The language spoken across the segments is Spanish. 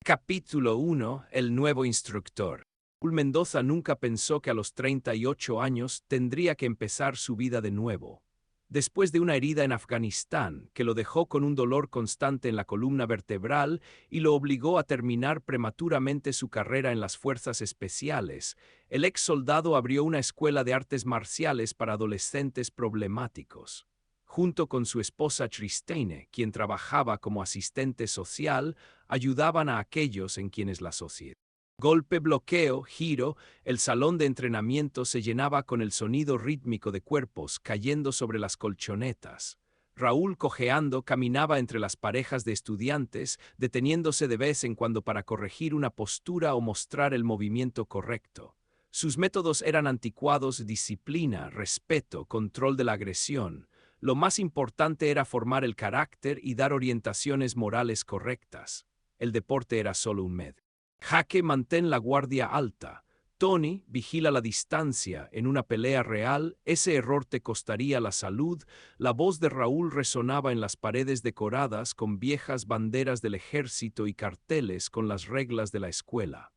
Capítulo 1. El nuevo instructor. Raúl Mendoza nunca pensó que a los 38 años tendría que empezar su vida de nuevo. Después de una herida en Afganistán que lo dejó con un dolor constante en la columna vertebral y lo obligó a terminar prematuramente su carrera en las fuerzas especiales, el ex soldado abrió una escuela de artes marciales para adolescentes problemáticos. Junto con su esposa Tristine, quien trabajaba como asistente social, ayudaban a aquellos en quienes la sociedad. Golpe, bloqueo, giro, el salón de entrenamiento se llenaba con el sonido rítmico de cuerpos cayendo sobre las colchonetas. Raúl, cojeando, caminaba entre las parejas de estudiantes, deteniéndose de vez en cuando para corregir una postura o mostrar el movimiento correcto. Sus métodos eran anticuados: disciplina, respeto, control de la agresión. Lo más importante era formar el carácter y dar orientaciones morales correctas. El deporte era solo un medio. Jaque, mantén la guardia alta. Tony, vigila la distancia. En una pelea real, ese error te costaría la salud. La voz de Raúl resonaba en las paredes decoradas con viejas banderas del ejército y carteles con las reglas de la escuela.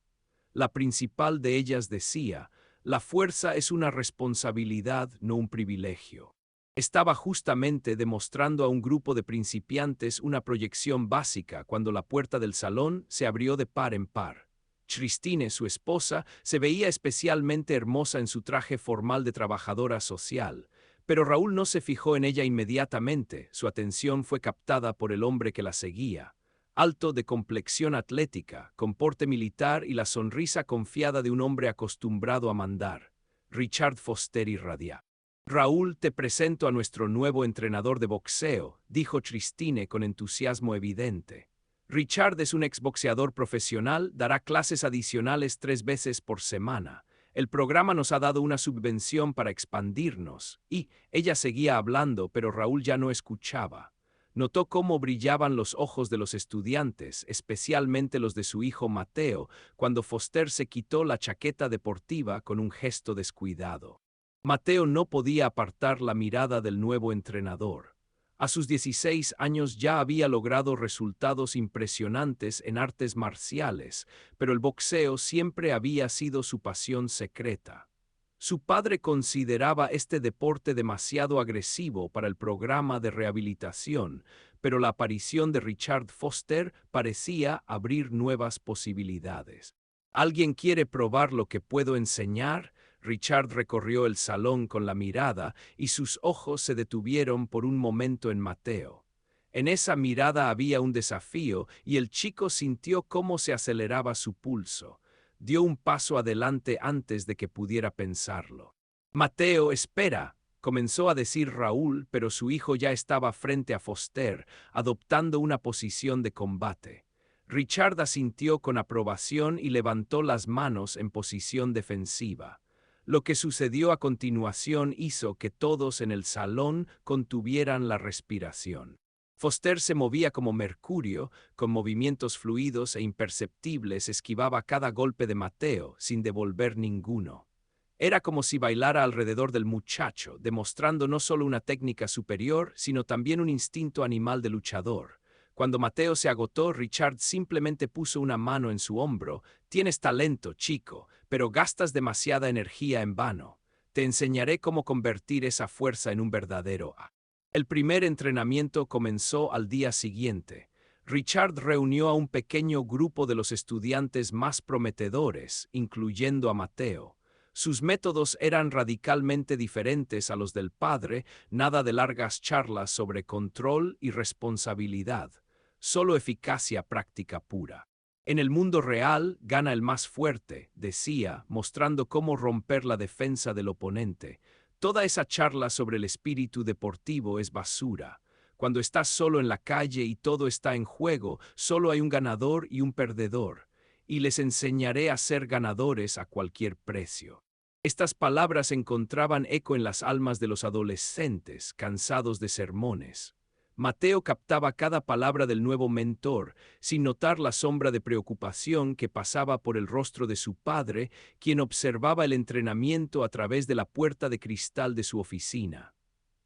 La principal de ellas decía: la fuerza es una responsabilidad, no un privilegio. Estaba justamente demostrando a un grupo de principiantes una proyección básica cuando la puerta del salón se abrió de par en par. Tristine, su esposa, se veía especialmente hermosa en su traje formal de trabajadora social, pero Raúl no se fijó en ella inmediatamente. Su atención fue captada por el hombre que la seguía. Alto, de complexión atlética, con porte militar y la sonrisa confiada de un hombre acostumbrado a mandar. Richard Foster irradiaba. Raúl, te presento a nuestro nuevo entrenador de boxeo, dijo Tristine con entusiasmo evidente. Richard es un exboxeador profesional, dará clases adicionales 3 veces por semana. El programa nos ha dado una subvención para expandirnos. Y ella seguía hablando, pero Raúl ya no escuchaba. Notó cómo brillaban los ojos de los estudiantes, especialmente los de su hijo Mateo, cuando Foster se quitó la chaqueta deportiva con un gesto descuidado. Mateo no podía apartar la mirada del nuevo entrenador. A sus 16 años ya había logrado resultados impresionantes en artes marciales, pero el boxeo siempre había sido su pasión secreta. Su padre consideraba este deporte demasiado agresivo para el programa de rehabilitación, pero la aparición de Richard Foster parecía abrir nuevas posibilidades. ¿Alguien quiere probar lo que puedo enseñar? Richard recorrió el salón con la mirada y sus ojos se detuvieron por un momento en Mateo. En esa mirada había un desafío y el chico sintió cómo se aceleraba su pulso. Dio un paso adelante antes de que pudiera pensarlo. Mateo, espera, comenzó a decir Raúl, pero su hijo ya estaba frente a Foster, adoptando una posición de combate. Richard asintió con aprobación y levantó las manos en posición defensiva. Lo que sucedió a continuación hizo que todos en el salón contuvieran la respiración. Foster se movía como mercurio, con movimientos fluidos e imperceptibles esquivaba cada golpe de Mateo, sin devolver ninguno. Era como si bailara alrededor del muchacho, demostrando no solo una técnica superior, sino también un instinto animal de luchador. Cuando Mateo se agotó, Richard simplemente puso una mano en su hombro. Tienes talento, chico, pero gastas demasiada energía en vano. Te enseñaré cómo convertir esa fuerza en un verdadero A. El primer entrenamiento comenzó al día siguiente. Richard reunió a un pequeño grupo de los estudiantes más prometedores, incluyendo a Mateo. Sus métodos eran radicalmente diferentes a los del padre, nada de largas charlas sobre control y responsabilidad, solo eficacia práctica pura. En el mundo real gana el más fuerte, decía, mostrando cómo romper la defensa del oponente. Toda esa charla sobre el espíritu deportivo es basura. Cuando estás solo en la calle y todo está en juego, solo hay un ganador y un perdedor. Y les enseñaré a ser ganadores a cualquier precio. Estas palabras encontraban eco en las almas de los adolescentes, cansados de sermones. Mateo captaba cada palabra del nuevo mentor, sin notar la sombra de preocupación que pasaba por el rostro de su padre, quien observaba el entrenamiento a través de la puerta de cristal de su oficina.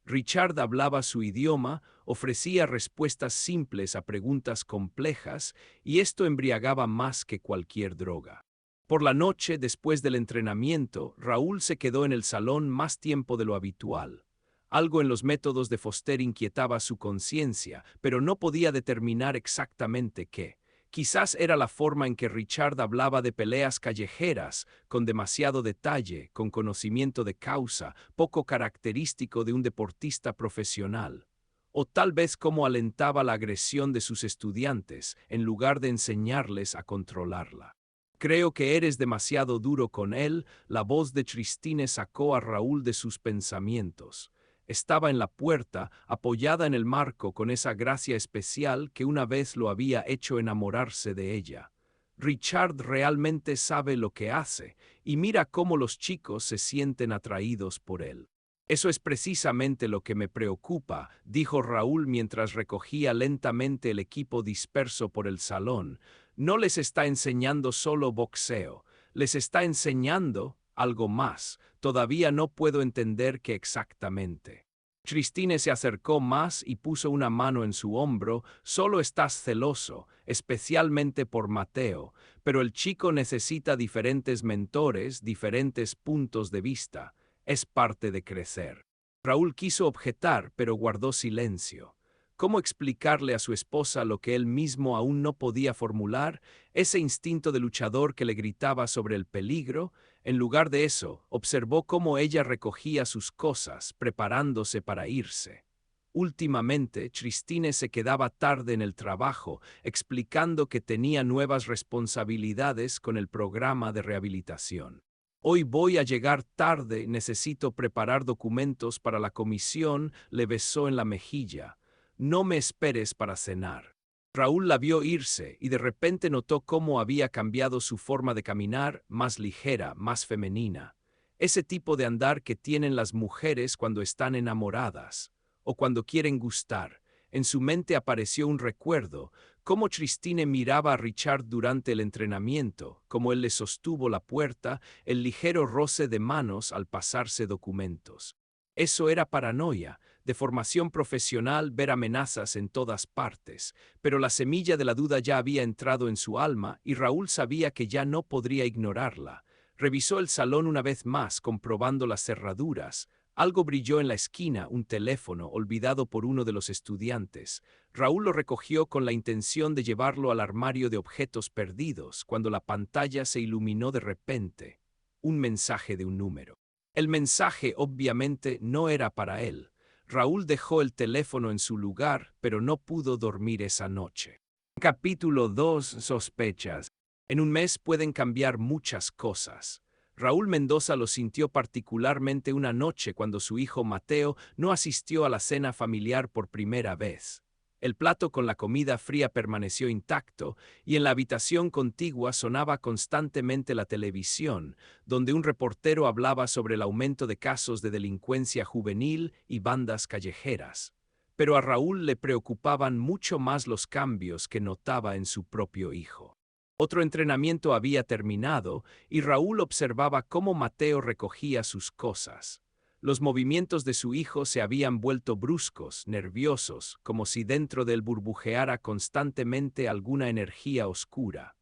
Richard hablaba su idioma, ofrecía respuestas simples a preguntas complejas y esto embriagaba más que cualquier droga. Por la noche, después del entrenamiento, Raúl se quedó en el salón más tiempo de lo habitual. Algo en los métodos de Foster inquietaba su conciencia, pero no podía determinar exactamente qué. Quizás era la forma en que Richard hablaba de peleas callejeras, con demasiado detalle, con conocimiento de causa, poco característico de un deportista profesional. O tal vez cómo alentaba la agresión de sus estudiantes, en lugar de enseñarles a controlarla. Creo que eres demasiado duro con él. La voz de Christine sacó a Raúl de sus pensamientos. Estaba en la puerta, apoyada en el marco con esa gracia especial que una vez lo había hecho enamorarse de ella. Richard realmente sabe lo que hace, y mira cómo los chicos se sienten atraídos por él. Eso es precisamente lo que me preocupa, dijo Raúl mientras recogía lentamente el equipo disperso por el salón. No les está enseñando solo boxeo, les está enseñando algo más. Todavía no puedo entender qué exactamente. Christine se acercó más y puso una mano en su hombro. Solo estás celoso, especialmente por Mateo, pero el chico necesita diferentes mentores, diferentes puntos de vista. Es parte de crecer. Raúl quiso objetar, pero guardó silencio. ¿Cómo explicarle a su esposa lo que él mismo aún no podía formular? Ese instinto de luchador que le gritaba sobre el peligro. En lugar de eso, observó cómo ella recogía sus cosas, preparándose para irse. Últimamente, Christine se quedaba tarde en el trabajo, explicando que tenía nuevas responsabilidades con el programa de rehabilitación. Hoy voy a llegar tarde, necesito preparar documentos para la comisión, le besó en la mejilla. No me esperes para cenar. Raúl la vio irse y de repente notó cómo había cambiado su forma de caminar, más ligera, más femenina. Ese tipo de andar que tienen las mujeres cuando están enamoradas o cuando quieren gustar. En su mente apareció un recuerdo, cómo Christine miraba a Richard durante el entrenamiento, cómo él le sostuvo la puerta, el ligero roce de manos al pasarse documentos. Eso era paranoia, de formación profesional, ver amenazas en todas partes, pero la semilla de la duda ya había entrado en su alma y Raúl sabía que ya no podría ignorarla. Revisó el salón una vez más, comprobando las cerraduras. Algo brilló en la esquina, un teléfono, olvidado por uno de los estudiantes. Raúl lo recogió con la intención de llevarlo al armario de objetos perdidos, cuando la pantalla se iluminó de repente. Un mensaje de un número. El mensaje obviamente no era para él. Raúl dejó el teléfono en su lugar, pero no pudo dormir esa noche. Capítulo 2. Sospechas. En un mes pueden cambiar muchas cosas. Raúl Mendoza lo sintió particularmente una noche cuando su hijo Mateo no asistió a la cena familiar por primera vez. El plato con la comida fría permaneció intacto y en la habitación contigua sonaba constantemente la televisión, donde un reportero hablaba sobre el aumento de casos de delincuencia juvenil y bandas callejeras. Pero a Raúl le preocupaban mucho más los cambios que notaba en su propio hijo. Otro entrenamiento había terminado y Raúl observaba cómo Mateo recogía sus cosas. Los movimientos de su hijo se habían vuelto bruscos, nerviosos, como si dentro de él burbujeara constantemente alguna energía oscura.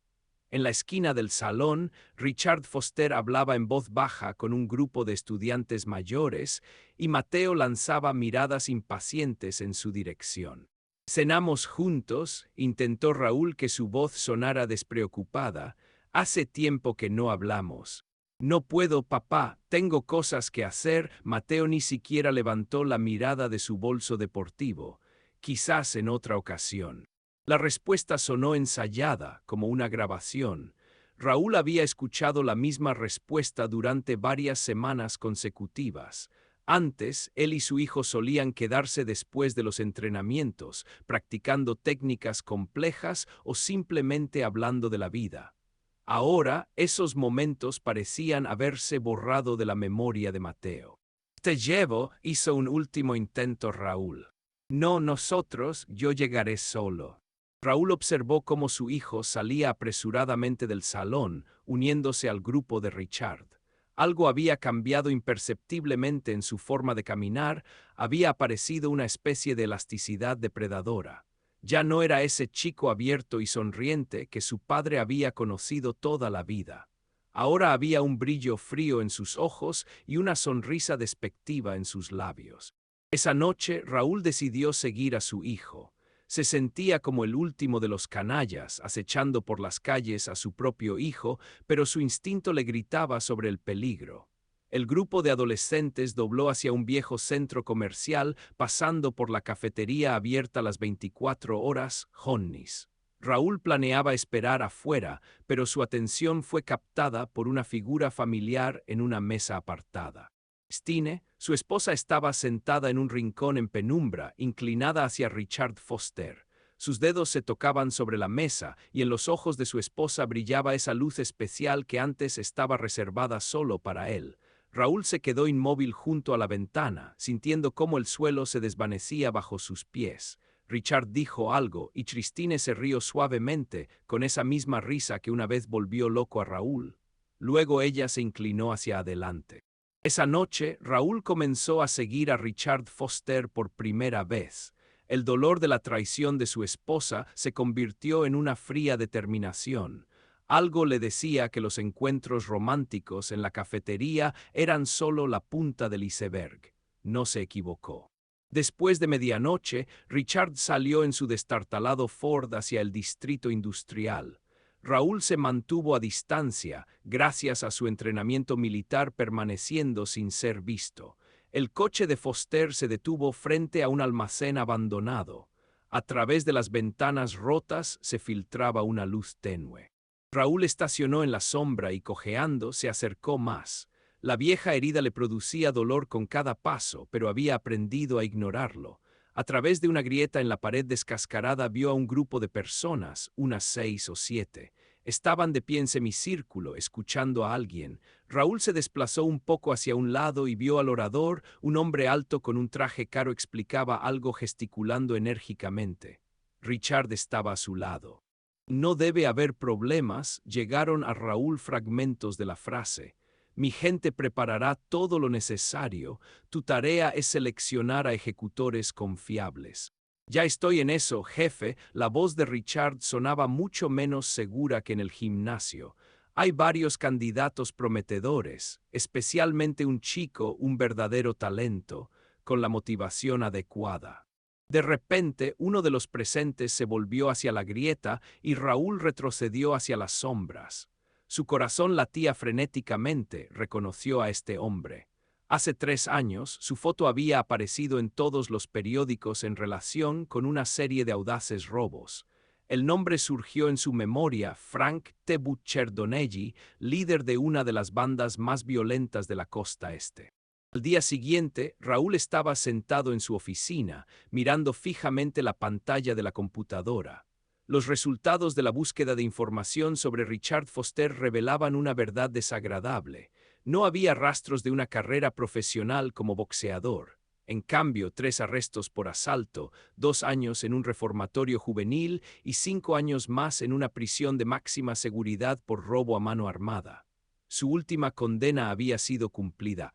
En la esquina del salón, Richard Foster hablaba en voz baja con un grupo de estudiantes mayores y Mateo lanzaba miradas impacientes en su dirección. Cenamos juntos, intentó Raúl que su voz sonara despreocupada. Hace tiempo que no hablamos. No puedo, papá, tengo cosas que hacer. Mateo ni siquiera levantó la mirada de su bolso deportivo. Quizás en otra ocasión. La respuesta sonó ensayada, como una grabación. Raúl había escuchado la misma respuesta durante varias semanas consecutivas. Antes, él y su hijo solían quedarse después de los entrenamientos, practicando técnicas complejas o simplemente hablando de la vida. Ahora, esos momentos parecían haberse borrado de la memoria de Mateo. Te llevo, hizo un último intento Raúl. No nosotros, yo llegaré solo. Raúl observó cómo su hijo salía apresuradamente del salón, uniéndose al grupo de Richard. Algo había cambiado imperceptiblemente en su forma de caminar, había aparecido una especie de elasticidad depredadora. Ya no era ese chico abierto y sonriente que su padre había conocido toda la vida. Ahora había un brillo frío en sus ojos y una sonrisa despectiva en sus labios. Esa noche Raúl decidió seguir a su hijo. Se sentía como el último de los canallas, acechando por las calles a su propio hijo, pero su instinto le gritaba sobre el peligro. El grupo de adolescentes dobló hacia un viejo centro comercial, pasando por la cafetería abierta las 24 horas, Honnis. Raúl planeaba esperar afuera, pero su atención fue captada por una figura familiar en una mesa apartada. Stine, su esposa, estaba sentada en un rincón en penumbra, inclinada hacia Richard Foster. Sus dedos se tocaban sobre la mesa y en los ojos de su esposa brillaba esa luz especial que antes estaba reservada solo para él. Raúl se quedó inmóvil junto a la ventana, sintiendo cómo el suelo se desvanecía bajo sus pies. Richard dijo algo y Christine se rió suavemente, con esa misma risa que una vez volvió loco a Raúl. Luego ella se inclinó hacia adelante. Esa noche, Raúl comenzó a seguir a Richard Foster por primera vez. El dolor de la traición de su esposa se convirtió en una fría determinación. Algo le decía que los encuentros románticos en la cafetería eran solo la punta del iceberg. No se equivocó. Después de medianoche, Richard salió en su destartalado Ford hacia el distrito industrial. Raúl se mantuvo a distancia, gracias a su entrenamiento militar, permaneciendo sin ser visto. El coche de Foster se detuvo frente a un almacén abandonado. A través de las ventanas rotas se filtraba una luz tenue. Raúl estacionó en la sombra y, cojeando, se acercó más. La vieja herida le producía dolor con cada paso, pero había aprendido a ignorarlo. A través de una grieta en la pared descascarada vio a un grupo de personas, unas 6 o 7. Estaban de pie en semicírculo, escuchando a alguien. Raúl se desplazó un poco hacia un lado y vio al orador, un hombre alto con un traje caro, explicaba algo gesticulando enérgicamente. Richard estaba a su lado. No debe haber problemas, llegaron a Raúl fragmentos de la frase. Mi gente preparará todo lo necesario. Tu tarea es seleccionar a ejecutores confiables. Ya estoy en eso, jefe. La voz de Richard sonaba mucho menos segura que en el gimnasio. Hay varios candidatos prometedores, especialmente un chico, un verdadero talento, con la motivación adecuada. De repente, uno de los presentes se volvió hacia la grieta y Raúl retrocedió hacia las sombras. Su corazón latía frenéticamente, reconoció a este hombre. Hace 3 años, su foto había aparecido en todos los periódicos en relación con una serie de audaces robos. El nombre surgió en su memoria: Frank T. Bucciardonegli, líder de una de las bandas más violentas de la costa este. Al día siguiente, Raúl estaba sentado en su oficina, mirando fijamente la pantalla de la computadora. Los resultados de la búsqueda de información sobre Richard Foster revelaban una verdad desagradable. No había rastros de una carrera profesional como boxeador. En cambio, 3 arrestos por asalto, 2 años en un reformatorio juvenil y 5 años más en una prisión de máxima seguridad por robo a mano armada. Su última condena había sido cumplida.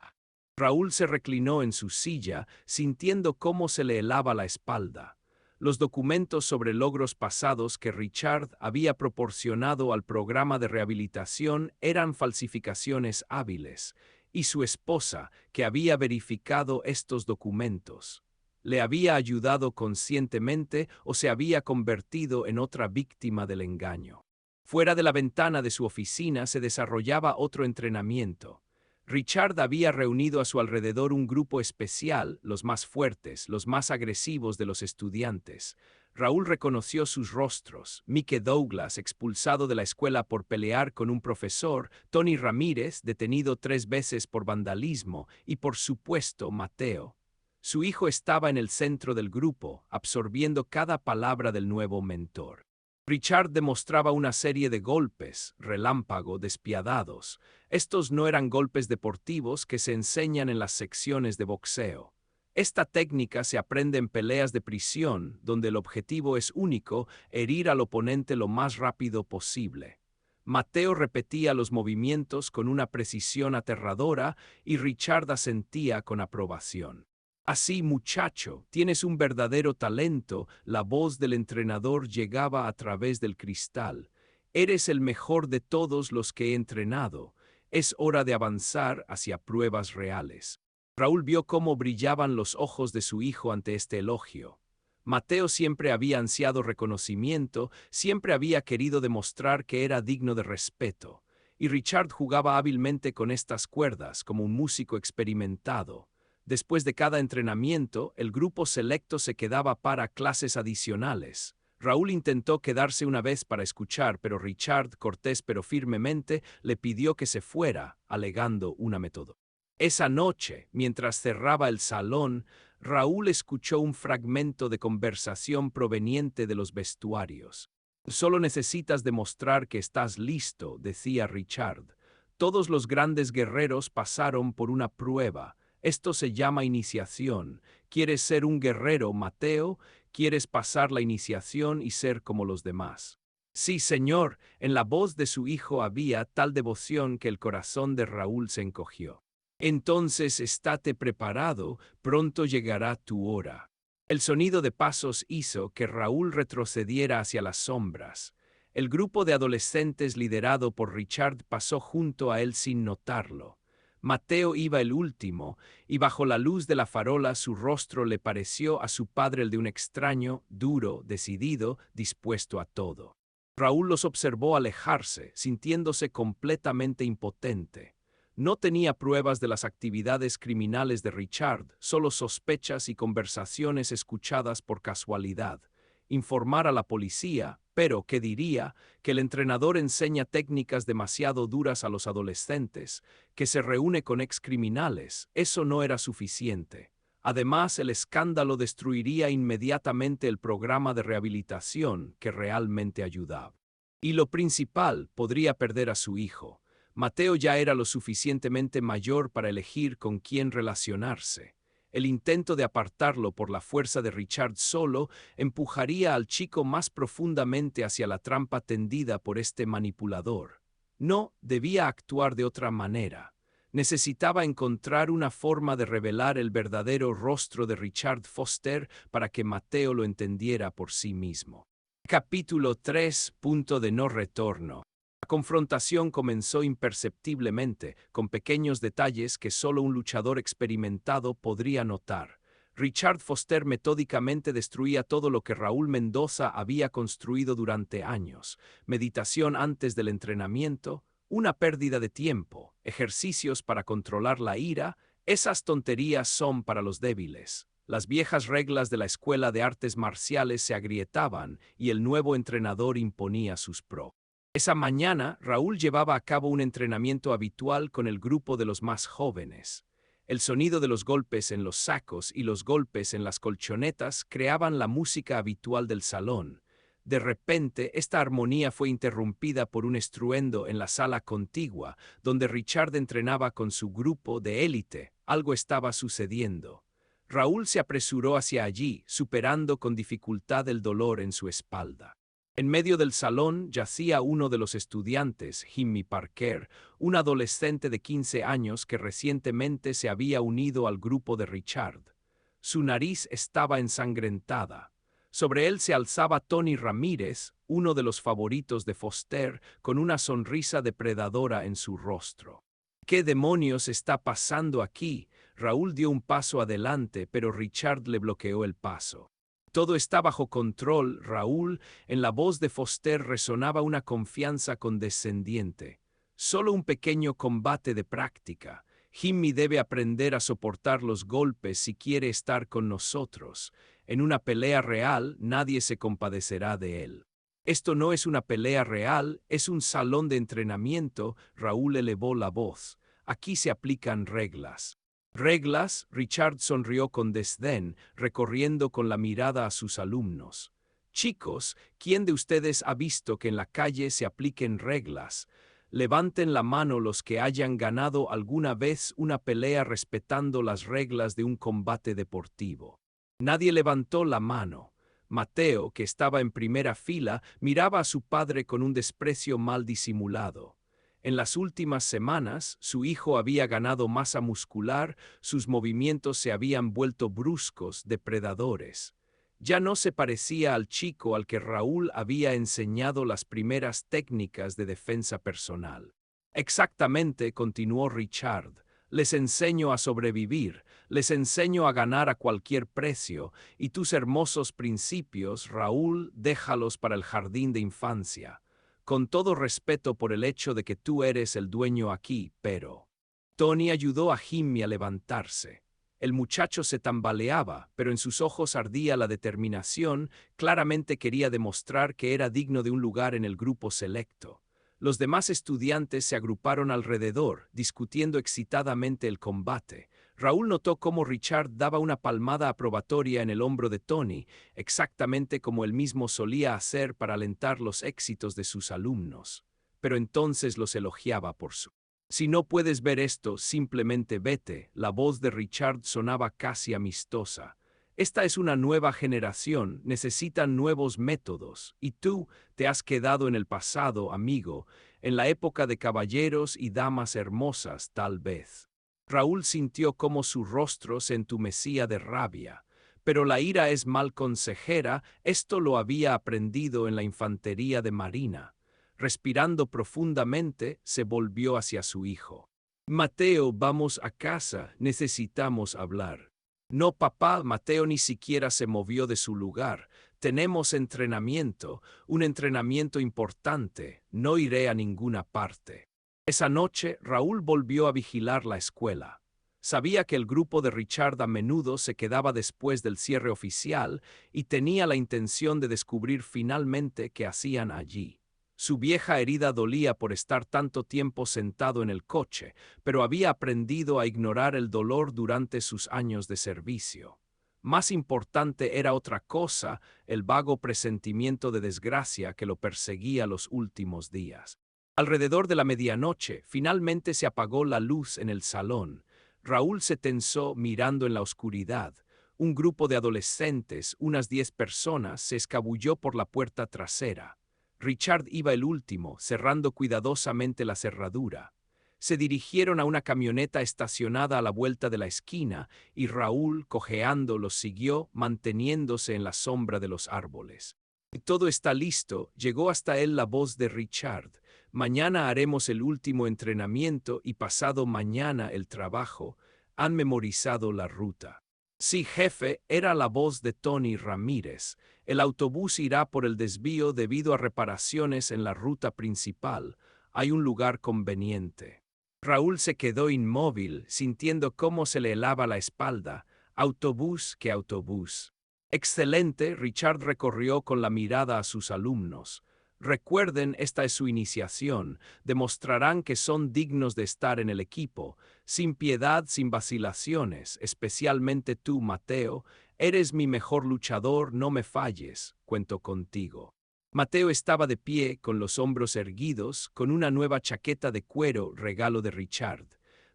Raúl se reclinó en su silla, sintiendo cómo se le helaba la espalda. Los documentos sobre logros pasados que Richard había proporcionado al programa de rehabilitación eran falsificaciones hábiles, y su esposa, que había verificado estos documentos, ¿le había ayudado conscientemente o se había convertido en otra víctima del engaño? Fuera de la ventana de su oficina se desarrollaba otro entrenamiento. Richard había reunido a su alrededor un grupo especial, los más fuertes, los más agresivos de los estudiantes. Raúl reconoció sus rostros: Mike Douglas, expulsado de la escuela por pelear con un profesor; Tony Ramírez, detenido 3 veces por vandalismo; y por supuesto, Mateo. Su hijo estaba en el centro del grupo, absorbiendo cada palabra del nuevo mentor. Richard demostraba una serie de golpes, relámpago, despiadados. Estos no eran golpes deportivos que se enseñan en las secciones de boxeo. Esta técnica se aprende en peleas de prisión, donde el objetivo es único: herir al oponente lo más rápido posible. Mateo repetía los movimientos con una precisión aterradora y Richard asentía con aprobación. Así, muchacho, tienes un verdadero talento. La voz del entrenador llegaba a través del cristal. Eres el mejor de todos los que he entrenado. Es hora de avanzar hacia pruebas reales. Raúl vio cómo brillaban los ojos de su hijo ante este elogio. Mateo siempre había ansiado reconocimiento, siempre había querido demostrar que era digno de respeto, y Richard jugaba hábilmente con estas cuerdas como un músico experimentado. Después de cada entrenamiento, el grupo selecto se quedaba para clases adicionales. Raúl intentó quedarse una vez para escuchar, pero Richard, cortés pero firmemente, le pidió que se fuera, alegando una método. Esa noche, mientras cerraba el salón, Raúl escuchó un fragmento de conversación proveniente de los vestuarios. «Solo necesitas demostrar que estás listo», decía Richard. «Todos los grandes guerreros pasaron por una prueba. Esto se llama iniciación. ¿Quieres ser un guerrero, Mateo? ¿Quieres pasar la iniciación y ser como los demás?» «Sí, señor». En la voz de su hijo había tal devoción que el corazón de Raúl se encogió. «Entonces estate preparado, pronto llegará tu hora». El sonido de pasos hizo que Raúl retrocediera hacia las sombras. El grupo de adolescentes liderado por Richard pasó junto a él sin notarlo. Mateo iba el último, y bajo la luz de la farola su rostro le pareció a su padre el de un extraño, duro, decidido, dispuesto a todo. Raúl los observó alejarse, sintiéndose completamente impotente. No tenía pruebas de las actividades criminales de Richard, solo sospechas y conversaciones escuchadas por casualidad. Informar a la policía, pero, ¿qué diría? Que el entrenador enseña técnicas demasiado duras a los adolescentes, que se reúne con excriminales, eso no era suficiente. Además, el escándalo destruiría inmediatamente el programa de rehabilitación que realmente ayudaba. Y lo principal, podría perder a su hijo. Mateo ya era lo suficientemente mayor para elegir con quién relacionarse. El intento de apartarlo por la fuerza de Richard solo empujaría al chico más profundamente hacia la trampa tendida por este manipulador. No, debía actuar de otra manera. Necesitaba encontrar una forma de revelar el verdadero rostro de Richard Foster para que Mateo lo entendiera por sí mismo. Capítulo 3. Punto de no retorno. La confrontación comenzó imperceptiblemente, con pequeños detalles que solo un luchador experimentado podría notar. Richard Foster metódicamente destruía todo lo que Raúl Mendoza había construido durante años. Meditación antes del entrenamiento, una pérdida de tiempo, ejercicios para controlar la ira, esas tonterías son para los débiles. Las viejas reglas de la escuela de artes marciales se agrietaban y el nuevo entrenador imponía sus pros. Esa mañana, Raúl llevaba a cabo un entrenamiento habitual con el grupo de los más jóvenes. El sonido de los golpes en los sacos y los golpes en las colchonetas creaban la música habitual del salón. De repente, esta armonía fue interrumpida por un estruendo en la sala contigua, donde Richard entrenaba con su grupo de élite. Algo estaba sucediendo. Raúl se apresuró hacia allí, superando con dificultad el dolor en su espalda. En medio del salón yacía uno de los estudiantes, Jimmy Parker, un adolescente de 15 años que recientemente se había unido al grupo de Richard. Su nariz estaba ensangrentada. Sobre él se alzaba Tony Ramírez, uno de los favoritos de Foster, con una sonrisa depredadora en su rostro. ¿Qué demonios está pasando aquí? Raúl dio un paso adelante, pero Richard le bloqueó el paso. Todo está bajo control, Raúl. En la voz de Foster resonaba una confianza condescendiente. Solo un pequeño combate de práctica. Jimmy debe aprender a soportar los golpes si quiere estar con nosotros. En una pelea real, nadie se compadecerá de él. Esto no es una pelea real, es un salón de entrenamiento. Raúl elevó la voz. Aquí se aplican reglas. ¿Reglas? Richard sonrió con desdén, recorriendo con la mirada a sus alumnos. Chicos, ¿quién de ustedes ha visto que en la calle se apliquen reglas? Levanten la mano los que hayan ganado alguna vez una pelea respetando las reglas de un combate deportivo. Nadie levantó la mano. Mateo, que estaba en primera fila, miraba a su padre con un desprecio mal disimulado. En las últimas semanas, su hijo había ganado masa muscular, sus movimientos se habían vuelto bruscos, depredadores. Ya no se parecía al chico al que Raúl había enseñado las primeras técnicas de defensa personal. Exactamente, continuó Richard. Les enseño a sobrevivir, les enseño a ganar a cualquier precio, y tus hermosos principios, Raúl, déjalos para el jardín de infancia. Con todo respeto por el hecho de que tú eres el dueño aquí, pero... Tony ayudó a Jimmy a levantarse. El muchacho se tambaleaba, pero en sus ojos ardía la determinación, claramente quería demostrar que era digno de un lugar en el grupo selecto. Los demás estudiantes se agruparon alrededor, discutiendo excitadamente el combate. Raúl notó cómo Richard daba una palmada aprobatoria en el hombro de Tony, exactamente como él mismo solía hacer para alentar los éxitos de sus alumnos. Pero entonces los elogiaba por su... Si no puedes ver esto, simplemente vete. La voz de Richard sonaba casi amistosa. Esta es una nueva generación, necesitan nuevos métodos, y tú te has quedado en el pasado, amigo, en la época de caballeros y damas hermosas, tal vez. Raúl sintió cómo su rostro se entumecía de rabia. Pero la ira es mal consejera, esto lo había aprendido en la infantería de marina. Respirando profundamente, se volvió hacia su hijo. Mateo, vamos a casa, necesitamos hablar. No, papá, Mateo ni siquiera se movió de su lugar. Tenemos entrenamiento, un entrenamiento importante. No iré a ninguna parte. Esa noche, Raúl volvió a vigilar la escuela. Sabía que el grupo de Richard a menudo se quedaba después del cierre oficial y tenía la intención de descubrir finalmente qué hacían allí. Su vieja herida dolía por estar tanto tiempo sentado en el coche, pero había aprendido a ignorar el dolor durante sus años de servicio. Más importante era otra cosa, el vago presentimiento de desgracia que lo perseguía los últimos días. Alrededor de la medianoche, finalmente se apagó la luz en el salón. Raúl se tensó mirando en la oscuridad. Un grupo de adolescentes, unas 10 personas, se escabulló por la puerta trasera. Richard iba el último, cerrando cuidadosamente la cerradura. Se dirigieron a una camioneta estacionada a la vuelta de la esquina y Raúl, cojeando, los siguió, manteniéndose en la sombra de los árboles. Todo está listo, llegó hasta él la voz de Richard. Mañana haremos el último entrenamiento y pasado mañana el trabajo. Han memorizado la ruta. Sí, jefe, era la voz de Tony Ramírez. El autobús irá por el desvío debido a reparaciones en la ruta principal. Hay un lugar conveniente. Raúl se quedó inmóvil, sintiendo cómo se le helaba la espalda. Autobús, ¿qué autobús? Excelente, Richard recorrió con la mirada a sus alumnos. Recuerden, esta es su iniciación. Demostrarán que son dignos de estar en el equipo. Sin piedad, sin vacilaciones, especialmente tú, Mateo. Eres mi mejor luchador, no me falles, cuento contigo. Mateo estaba de pie, con los hombros erguidos, con una nueva chaqueta de cuero, regalo de Richard.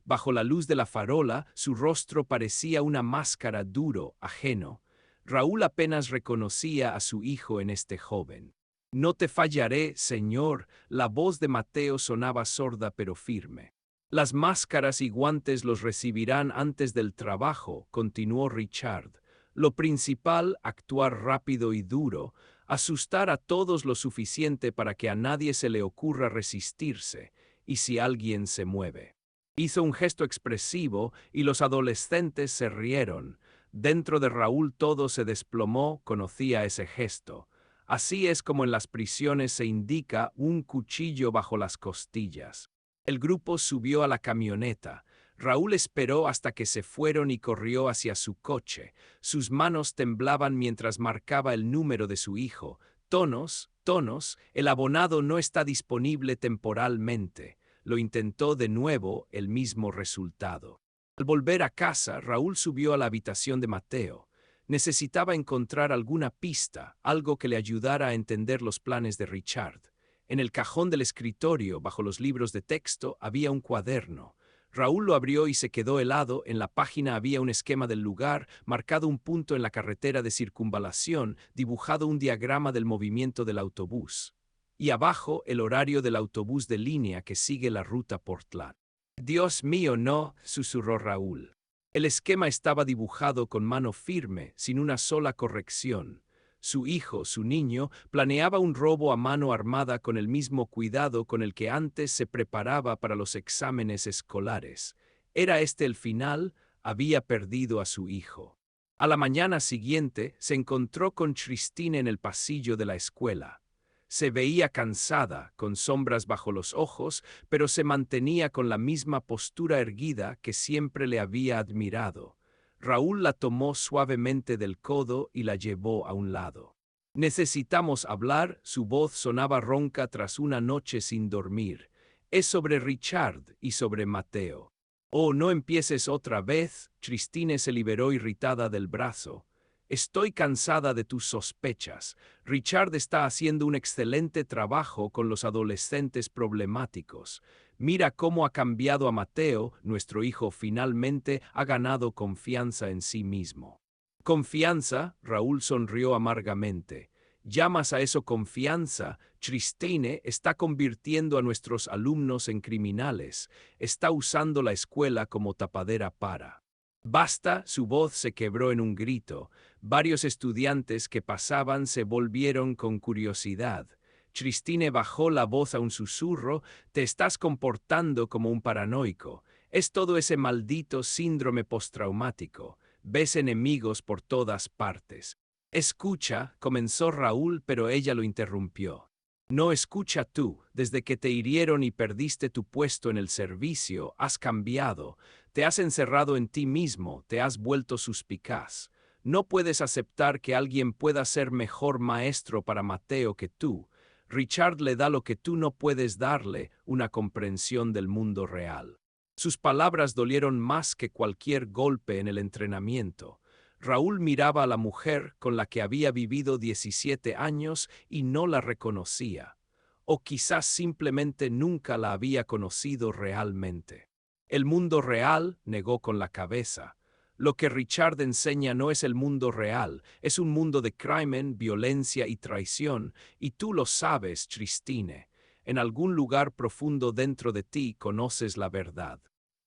Bajo la luz de la farola, su rostro parecía una máscara duro, ajeno. Raúl apenas reconocía a su hijo en este joven. No te fallaré, señor. La voz de Mateo sonaba sorda pero firme. Las máscaras y guantes los recibirán antes del trabajo, continuó Richard. Lo principal, actuar rápido y duro, asustar a todos lo suficiente para que a nadie se le ocurra resistirse, y si alguien se mueve. Hizo un gesto expresivo y los adolescentes se rieron. Dentro de Raúl todo se desplomó, conocía ese gesto. Así es como en las prisiones se indica un cuchillo bajo las costillas. El grupo subió a la camioneta. Raúl esperó hasta que se fueron y corrió hacia su coche. Sus manos temblaban mientras marcaba el número de su hijo. Tonos, el abonado no está disponible temporalmente. Lo intentó de nuevo, el mismo resultado. Al volver a casa, Raúl subió a la habitación de Mateo. Necesitaba encontrar alguna pista, algo que le ayudara a entender los planes de Richard. En el cajón del escritorio, bajo los libros de texto, había un cuaderno. Raúl lo abrió y se quedó helado. En la página había un esquema del lugar, marcado un punto en la carretera de circunvalación, dibujado un diagrama del movimiento del autobús. Y abajo el horario del autobús de línea que sigue la ruta Portland. Dios mío, no, susurró Raúl. El esquema estaba dibujado con mano firme, sin una sola corrección. Su hijo, su niño, planeaba un robo a mano armada con el mismo cuidado con el que antes se preparaba para los exámenes escolares. ¿Era este el final? Había perdido a su hijo. A la mañana siguiente se encontró con Christine en el pasillo de la escuela. Se veía cansada, con sombras bajo los ojos, pero se mantenía con la misma postura erguida que siempre le había admirado. Raúl la tomó suavemente del codo y la llevó a un lado. Necesitamos hablar, su voz sonaba ronca tras una noche sin dormir. Es sobre Richard y sobre Mateo. Oh, no empieces otra vez, Christine se liberó irritada del brazo. Estoy cansada de tus sospechas. Richard está haciendo un excelente trabajo con los adolescentes problemáticos. Mira cómo ha cambiado a Mateo, nuestro hijo finalmente ha ganado confianza en sí mismo. ¿Confianza? Raúl sonrió amargamente. ¿Llamas a eso confianza? Christine está convirtiendo a nuestros alumnos en criminales. Está usando la escuela como tapadera para. Basta, su voz se quebró en un grito. Varios estudiantes que pasaban se volvieron con curiosidad. Christine bajó la voz a un susurro. Te estás comportando como un paranoico. Es todo ese maldito síndrome postraumático. Ves enemigos por todas partes. Escucha, comenzó Raúl, pero ella lo interrumpió. No escucha tú, desde que te hirieron y perdiste tu puesto en el servicio, has cambiado. Te has encerrado en ti mismo, te has vuelto suspicaz. No puedes aceptar que alguien pueda ser mejor maestro para Mateo que tú. Richard le da lo que tú no puedes darle, una comprensión del mundo real. Sus palabras dolieron más que cualquier golpe en el entrenamiento. Raúl miraba a la mujer con la que había vivido 17 años y no la reconocía. O quizás simplemente nunca la había conocido realmente. El mundo real, negó con la cabeza. Lo que Richard enseña no es el mundo real, es un mundo de crimen, violencia y traición, y tú lo sabes, Christine. En algún lugar profundo dentro de ti conoces la verdad.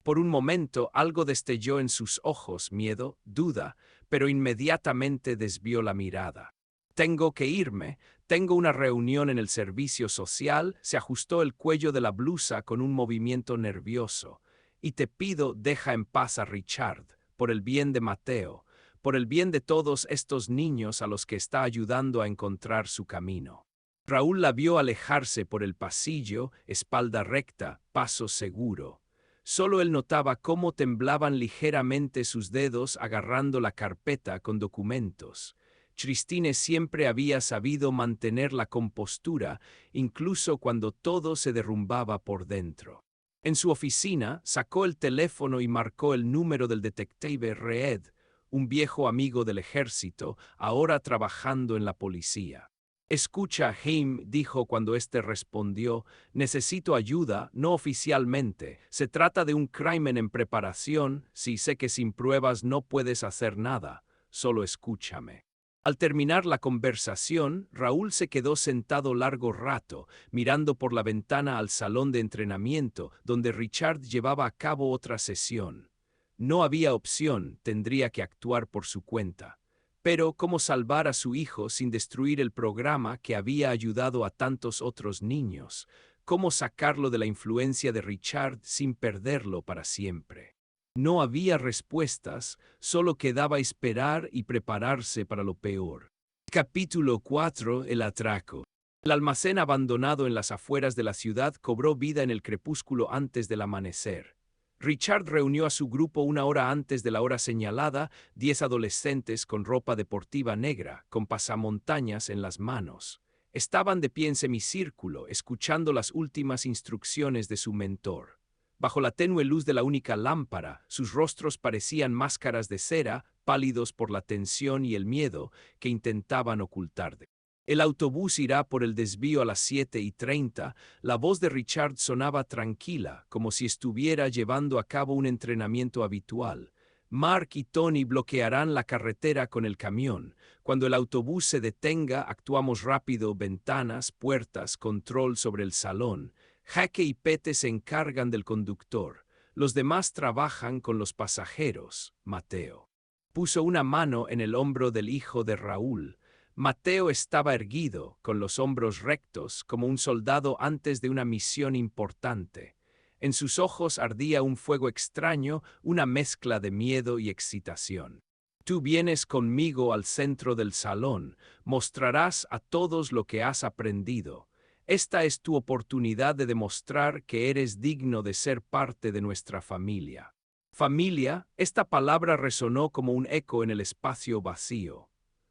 Por un momento algo destelló en sus ojos, miedo, duda, pero inmediatamente desvió la mirada. Tengo que irme, tengo una reunión en el servicio social, se ajustó el cuello de la blusa con un movimiento nervioso. Y te pido, deja en paz a Richard, por el bien de Mateo, por el bien de todos estos niños a los que está ayudando a encontrar su camino. Raúl la vio alejarse por el pasillo, espalda recta, paso seguro. Solo él notaba cómo temblaban ligeramente sus dedos agarrando la carpeta con documentos. Christine siempre había sabido mantener la compostura, incluso cuando todo se derrumbaba por dentro. En su oficina, sacó el teléfono y marcó el número del detective Reed, un viejo amigo del ejército, ahora trabajando en la policía. Escucha, Haim, dijo cuando éste respondió, necesito ayuda, no oficialmente. Se trata de un crimen en preparación, sí sé que sin pruebas no puedes hacer nada, solo escúchame. Al terminar la conversación, Raúl se quedó sentado largo rato, mirando por la ventana al salón de entrenamiento, donde Richard llevaba a cabo otra sesión. No había opción, tendría que actuar por su cuenta. Pero, ¿cómo salvar a su hijo sin destruir el programa que había ayudado a tantos otros niños? ¿Cómo sacarlo de la influencia de Richard sin perderlo para siempre? No había respuestas, solo quedaba esperar y prepararse para lo peor. Capítulo 4. El atraco. El almacén abandonado en las afueras de la ciudad cobró vida en el crepúsculo antes del amanecer. Richard reunió a su grupo una hora antes de la hora señalada, 10 adolescentes con ropa deportiva negra, con pasamontañas en las manos. Estaban de pie en semicírculo, escuchando las últimas instrucciones de su mentor. Bajo la tenue luz de la única lámpara, sus rostros parecían máscaras de cera, pálidos por la tensión y el miedo que intentaban ocultar. El autobús irá por el desvío a las 7:30. La voz de Richard sonaba tranquila, como si estuviera llevando a cabo un entrenamiento habitual. Mark y Tony bloquearán la carretera con el camión. Cuando el autobús se detenga, actuamos rápido: ventanas, puertas, control sobre el salón. Jaque y Pete se encargan del conductor. Los demás trabajan con los pasajeros. Mateo puso una mano en el hombro del hijo de Raúl. Mateo estaba erguido, con los hombros rectos, como un soldado antes de una misión importante. En sus ojos ardía un fuego extraño, una mezcla de miedo y excitación. Tú vienes conmigo al centro del salón, mostrarás a todos lo que has aprendido. Esta es tu oportunidad de demostrar que eres digno de ser parte de nuestra familia. Familia, esta palabra resonó como un eco en el espacio vacío.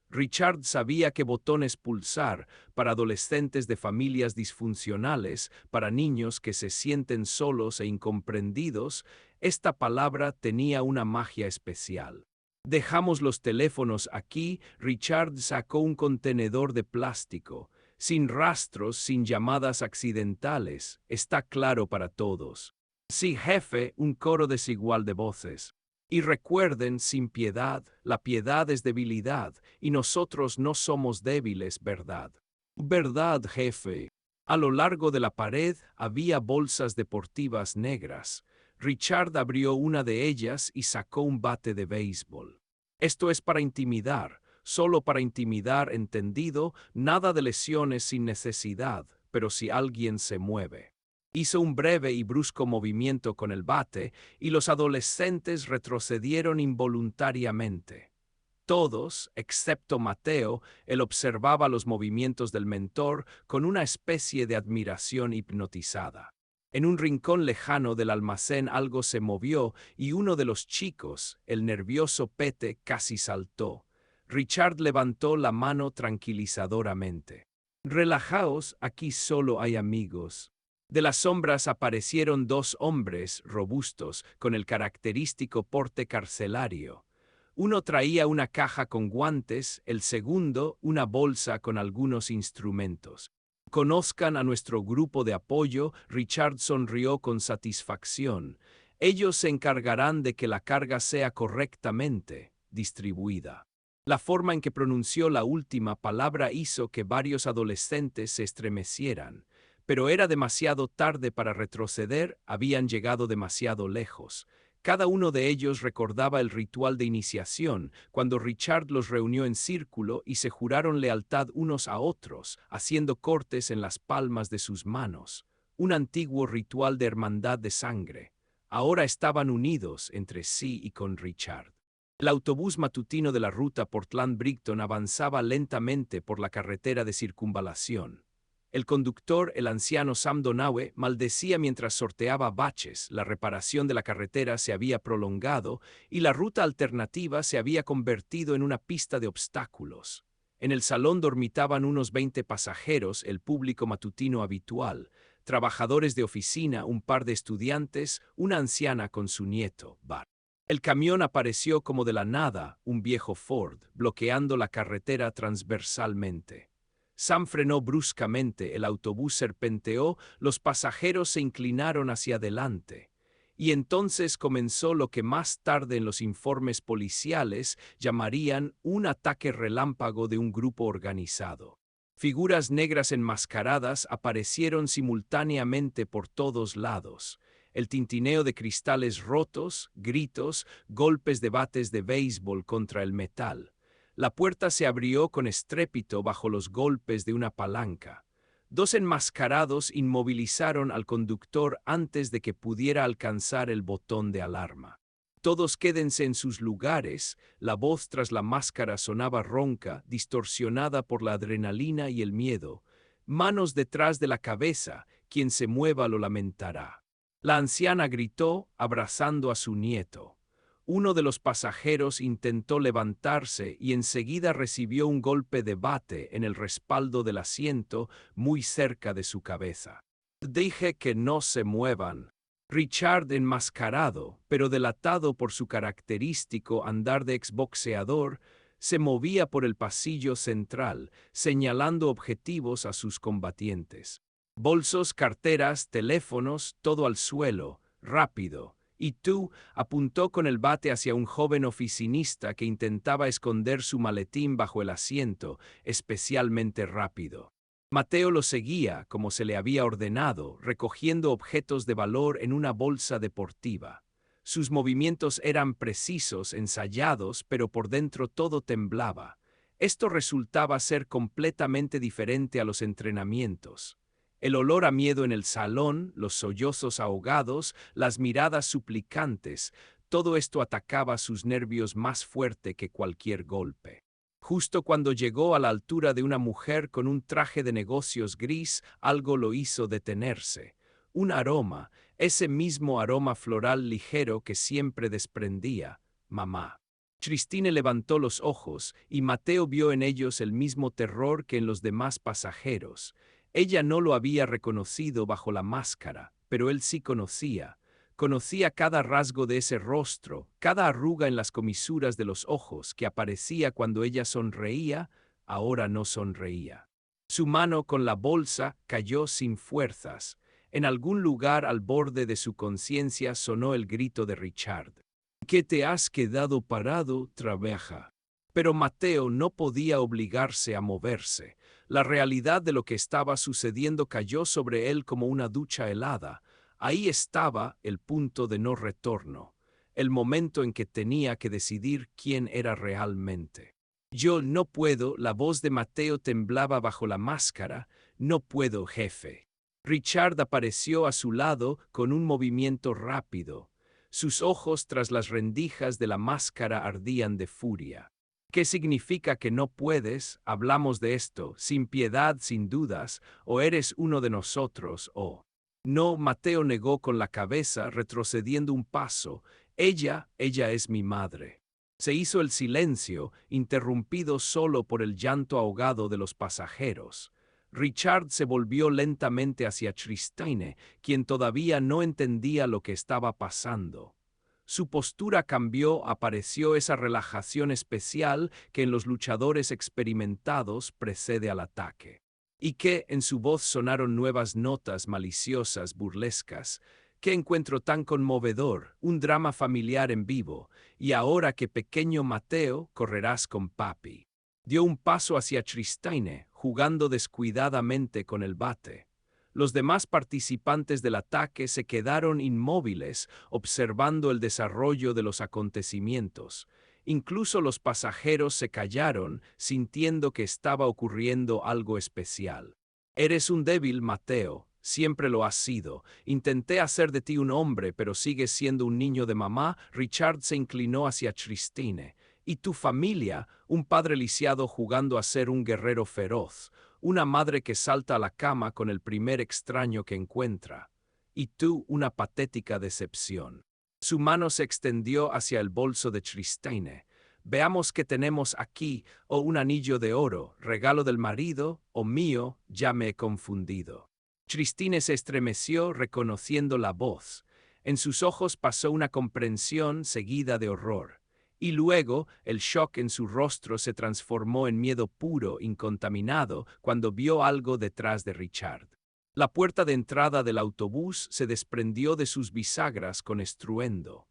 Richard sabía qué botones pulsar para adolescentes de familias disfuncionales, para niños que se sienten solos e incomprendidos. Esta palabra tenía una magia especial. Dejamos los teléfonos aquí. Richard sacó un contenedor de plástico. Sin rastros, sin llamadas accidentales. Está claro para todos. Sí, jefe, un coro desigual de voces. Y recuerden, sin piedad, la piedad es debilidad, y nosotros no somos débiles, ¿verdad? ¿Verdad, jefe? A lo largo de la pared había bolsas deportivas negras. Richard abrió una de ellas y sacó un bate de béisbol. Esto es para intimidar, solo para intimidar, ¿entendido? Nada de lesiones sin necesidad, pero si alguien se mueve. Hizo un breve y brusco movimiento con el bate y los adolescentes retrocedieron involuntariamente. Todos, excepto Mateo, él observaba los movimientos del mentor con una especie de admiración hipnotizada. En un rincón lejano del almacén algo se movió y uno de los chicos, el nervioso Pete, casi saltó. Richard levantó la mano tranquilizadoramente. Relajaos, aquí solo hay amigos. De las sombras aparecieron dos hombres robustos con el característico porte carcelario. Uno traía una caja con guantes, el segundo una bolsa con algunos instrumentos. Conozcan a nuestro grupo de apoyo. Richard sonrió con satisfacción. Ellos se encargarán de que la carga sea correctamente distribuida. La forma en que pronunció la última palabra hizo que varios adolescentes se estremecieran. Pero era demasiado tarde para retroceder, habían llegado demasiado lejos. Cada uno de ellos recordaba el ritual de iniciación, cuando Richard los reunió en círculo y se juraron lealtad unos a otros, haciendo cortes en las palmas de sus manos. Un antiguo ritual de hermandad de sangre. Ahora estaban unidos entre sí y con Richard. El autobús matutino de la ruta Portland-Brighton avanzaba lentamente por la carretera de circunvalación. El conductor, el anciano Sam Donaue, maldecía mientras sorteaba baches. La reparación de la carretera se había prolongado y la ruta alternativa se había convertido en una pista de obstáculos. En el salón dormitaban unos 20 pasajeros, el público matutino habitual, trabajadores de oficina, un par de estudiantes, una anciana con su nieto, Bart. El camión apareció como de la nada, un viejo Ford, bloqueando la carretera transversalmente. Sam frenó bruscamente, el autobús serpenteó, los pasajeros se inclinaron hacia adelante. Y entonces comenzó lo que más tarde en los informes policiales llamarían un ataque relámpago de un grupo organizado. Figuras negras enmascaradas aparecieron simultáneamente por todos lados. El tintineo de cristales rotos, gritos, golpes de bates de béisbol contra el metal. La puerta se abrió con estrépito bajo los golpes de una palanca. Dos enmascarados inmovilizaron al conductor antes de que pudiera alcanzar el botón de alarma. Todos quédense en sus lugares. La voz tras la máscara sonaba ronca, distorsionada por la adrenalina y el miedo. Manos detrás de la cabeza, quien se mueva lo lamentará. La anciana gritó, abrazando a su nieto. Uno de los pasajeros intentó levantarse y enseguida recibió un golpe de bate en el respaldo del asiento, muy cerca de su cabeza. Dije que no se muevan. Richard, enmascarado, pero delatado por su característico andar de exboxeador, Se movía por el pasillo central, señalando objetivos a sus combatientes. Bolsos, carteras, teléfonos, todo al suelo, rápido. Y tú apuntó con el bate hacia un joven oficinista que intentaba esconder su maletín bajo el asiento, especialmente rápido. Mateo lo seguía, como se le había ordenado, recogiendo objetos de valor en una bolsa deportiva. Sus movimientos eran precisos, ensayados, pero por dentro todo temblaba. Esto resultaba ser completamente diferente a los entrenamientos. El olor a miedo en el salón, los sollozos ahogados, las miradas suplicantes, todo esto atacaba sus nervios más fuerte que cualquier golpe. Justo cuando llegó a la altura de una mujer con un traje de negocios gris, algo lo hizo detenerse. Un aroma, ese mismo aroma floral ligero que siempre desprendía, mamá. Christine levantó los ojos y Mateo vio en ellos el mismo terror que en los demás pasajeros. Ella no lo había reconocido bajo la máscara, pero él sí conocía. Conocía cada rasgo de ese rostro, cada arruga en las comisuras de los ojos que aparecía cuando ella sonreía, ahora no sonreía. Su mano con la bolsa cayó sin fuerzas. En algún lugar al borde de su conciencia sonó el grito de Richard. ¿Qué te has quedado parado? Trabaja. Pero Mateo no podía obligarse a moverse. La realidad de lo que estaba sucediendo cayó sobre él como una ducha helada. Ahí estaba el punto de no retorno, el momento en que tenía que decidir quién era realmente. Yo no puedo, la voz de Mateo temblaba bajo la máscara, no puedo, jefe. Richard apareció a su lado con un movimiento rápido. Sus ojos tras las rendijas de la máscara ardían de furia. ¿Qué significa que no puedes? Hablamos de esto, sin piedad, sin dudas, o eres uno de nosotros, o... No, Mateo negó con la cabeza, retrocediendo un paso. Ella es mi madre. Se hizo el silencio, interrumpido solo por el llanto ahogado de los pasajeros. Richard se volvió lentamente hacia Christine, quien todavía no entendía lo que estaba pasando. Su postura cambió, apareció esa relajación especial que en los luchadores experimentados precede al ataque. Y que en su voz sonaron nuevas notas maliciosas, burlescas. ¡Qué encuentro tan conmovedor! Un drama familiar en vivo. Y ahora que pequeño Mateo, correrás con papi. Dio un paso hacia Christine, jugando descuidadamente con el bate. Los demás participantes del ataque se quedaron inmóviles, observando el desarrollo de los acontecimientos. Incluso los pasajeros se callaron, sintiendo que estaba ocurriendo algo especial. Eres un débil, Mateo, siempre lo has sido. Intenté hacer de ti un hombre, pero sigues siendo un niño de mamá. Richard se inclinó hacia Christine. Y tu familia, un padre lisiado jugando a ser un guerrero feroz, una madre que salta a la cama con el primer extraño que encuentra. Y tú, una patética decepción. Su mano se extendió hacia el bolso de Christine. Veamos qué tenemos aquí, o un anillo de oro, regalo del marido, o mío, ya me he confundido. Christine se estremeció reconociendo la voz. En sus ojos pasó una comprensión seguida de horror. Y luego, el shock en su rostro se transformó en miedo puro, incontaminado, cuando vio algo detrás de Richard. La puerta de entrada del autobús se desprendió de sus bisagras con estruendo.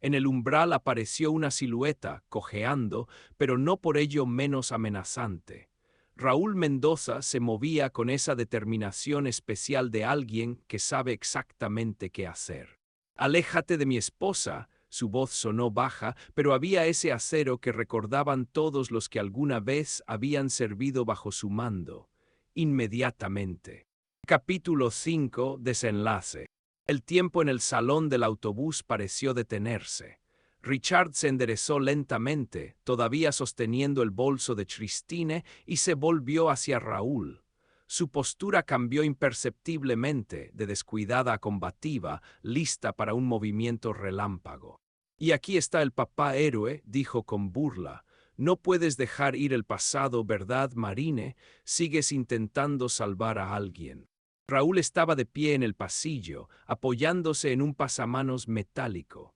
En el umbral apareció una silueta, cojeando, pero no por ello menos amenazante. Raúl Mendoza se movía con esa determinación especial de alguien que sabe exactamente qué hacer. «Aléjate de mi esposa», su voz sonó baja, pero había ese acero que recordaban todos los que alguna vez habían servido bajo su mando. Inmediatamente. Capítulo 5. Desenlace. El tiempo en el salón del autobús pareció detenerse. Richard se enderezó lentamente, todavía sosteniendo el bolso de Christine, y se volvió hacia Raúl. Su postura cambió imperceptiblemente, de descuidada a combativa, lista para un movimiento relámpago. «Y aquí está el papá héroe», dijo con burla. «No puedes dejar ir el pasado, ¿verdad, Marine? Sigues intentando salvar a alguien». Raúl estaba de pie en el pasillo, apoyándose en un pasamanos metálico.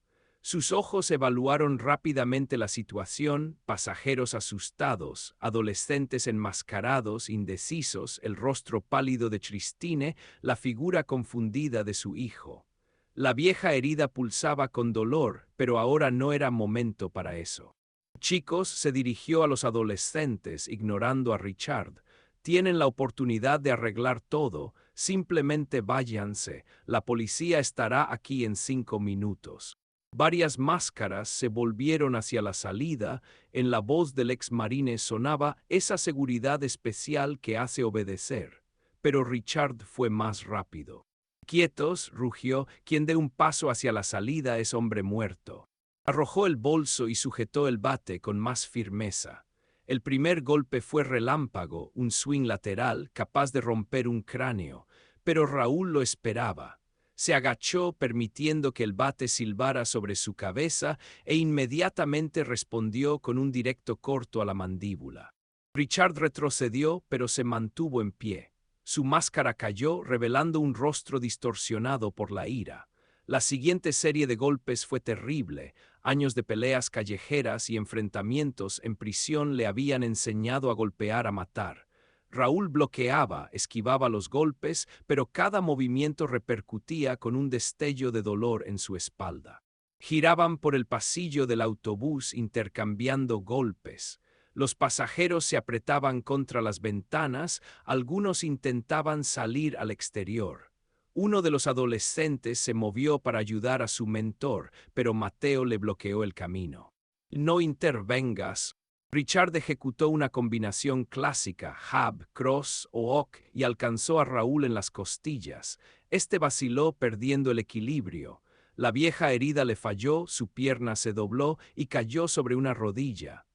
Sus ojos evaluaron rápidamente la situación, pasajeros asustados, adolescentes enmascarados, indecisos, el rostro pálido de Christine, la figura confundida de su hijo. La vieja herida pulsaba con dolor, pero ahora no era momento para eso. Chicos, se dirigió a los adolescentes, ignorando a Richard. Tienen la oportunidad de arreglar todo, simplemente váyanse, la policía estará aquí en 5 minutos. Varias máscaras se volvieron hacia la salida, en la voz del ex marine sonaba esa seguridad especial que hace obedecer. Pero Richard fue más rápido. Quietos, rugió, quien dé un paso hacia la salida es hombre muerto. Arrojó el bolso y sujetó el bate con más firmeza. El primer golpe fue relámpago, un swing lateral capaz de romper un cráneo, pero Raúl lo esperaba. Se agachó permitiendo que el bate silbara sobre su cabeza e inmediatamente respondió con un directo corto a la mandíbula. Richard retrocedió, pero se mantuvo en pie. Su máscara cayó, revelando un rostro distorsionado por la ira. La siguiente serie de golpes fue terrible. Años de peleas callejeras y enfrentamientos en prisión le habían enseñado a golpear a matar. Raúl bloqueaba, esquivaba los golpes, pero cada movimiento repercutía con un destello de dolor en su espalda. Giraban por el pasillo del autobús intercambiando golpes. Los pasajeros se apretaban contra las ventanas, algunos intentaban salir al exterior. Uno de los adolescentes se movió para ayudar a su mentor, pero Mateo le bloqueó el camino. No intervengas. Richard ejecutó una combinación clásica, jab, cross o hook, y alcanzó a Raúl en las costillas. Este vaciló perdiendo el equilibrio. La vieja herida le falló, su pierna se dobló y cayó sobre una rodilla.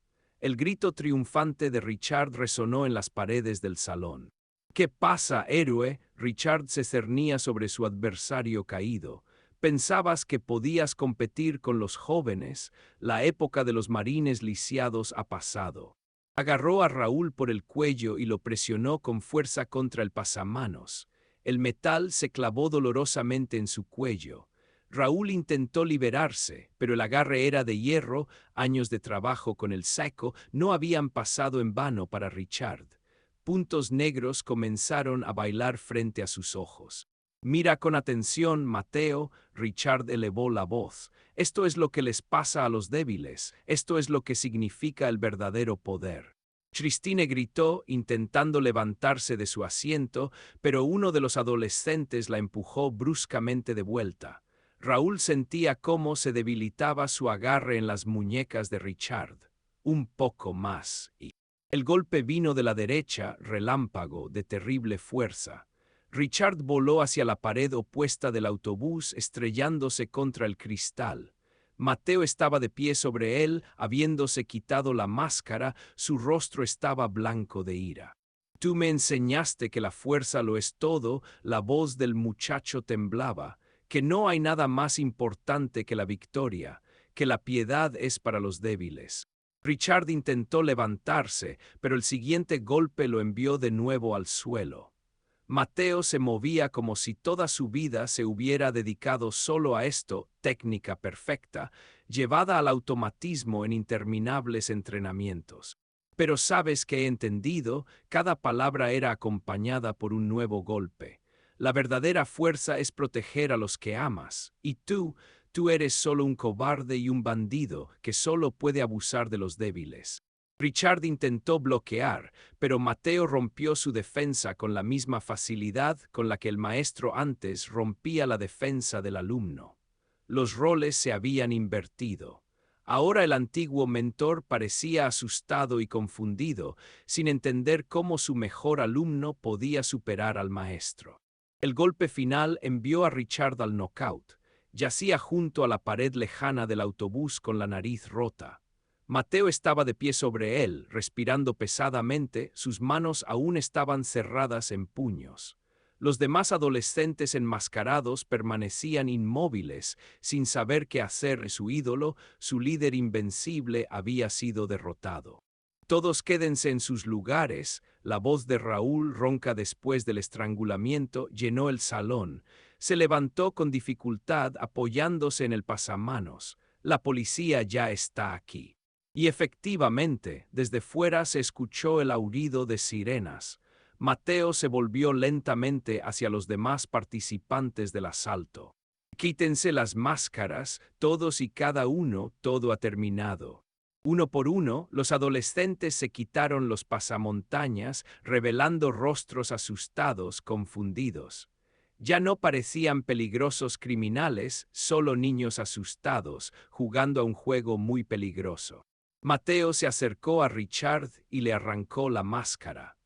El grito triunfante de Richard resonó en las paredes del salón. ¿Qué pasa, héroe? Richard se cernía sobre su adversario caído. Pensabas que podías competir con los jóvenes, la época de los marines lisiados ha pasado. Agarró a Raúl por el cuello y lo presionó con fuerza contra el pasamanos. El metal se clavó dolorosamente en su cuello. Raúl intentó liberarse, pero el agarre era de hierro, años de trabajo con el saco no habían pasado en vano para Richard. Puntos negros comenzaron a bailar frente a sus ojos. Mira con atención, Mateo, Richard elevó la voz. Esto es lo que les pasa a los débiles, esto es lo que significa el verdadero poder. Christine gritó, intentando levantarse de su asiento, pero uno de los adolescentes la empujó bruscamente de vuelta. Raúl sentía cómo se debilitaba su agarre en las muñecas de Richard. Un poco más, y el golpe vino de la derecha, relámpago, de terrible fuerza. Richard voló hacia la pared opuesta del autobús, estrellándose contra el cristal. Mateo estaba de pie sobre él, habiéndose quitado la máscara, su rostro estaba blanco de ira. Tú me enseñaste que la fuerza lo es todo, la voz del muchacho temblaba, que no hay nada más importante que la victoria, que la piedad es para los débiles. Richard intentó levantarse, pero el siguiente golpe lo envió de nuevo al suelo. Mateo se movía como si toda su vida se hubiera dedicado solo a esto, técnica perfecta, llevada al automatismo en interminables entrenamientos. Pero sabes que he entendido, cada palabra era acompañada por un nuevo golpe. La verdadera fuerza es proteger a los que amas, y tú eres solo un cobarde y un bandido que solo puede abusar de los débiles. Richard intentó bloquear, pero Mateo rompió su defensa con la misma facilidad con la que el maestro antes rompía la defensa del alumno. Los roles se habían invertido. Ahora el antiguo mentor parecía asustado y confundido, sin entender cómo su mejor alumno podía superar al maestro. El golpe final envió a Richard al knockout. Yacía junto a la pared lejana del autobús con la nariz rota. Mateo estaba de pie sobre él, respirando pesadamente, sus manos aún estaban cerradas en puños. Los demás adolescentes enmascarados permanecían inmóviles, sin saber qué hacer. Su ídolo, su líder invencible, había sido derrotado. Todos quédense en sus lugares. La voz de Raúl, ronca después del estrangulamiento, llenó el salón. Se levantó con dificultad apoyándose en el pasamanos. La policía ya está aquí. Y efectivamente, desde fuera se escuchó el aullido de sirenas. Mateo se volvió lentamente hacia los demás participantes del asalto. Quítense las máscaras, todos y cada uno, todo ha terminado. Uno por uno, los adolescentes se quitaron los pasamontañas, revelando rostros asustados, confundidos. Ya no parecían peligrosos criminales, solo niños asustados, jugando a un juego muy peligroso. Mateo se acercó a Richard y le arrancó la máscara.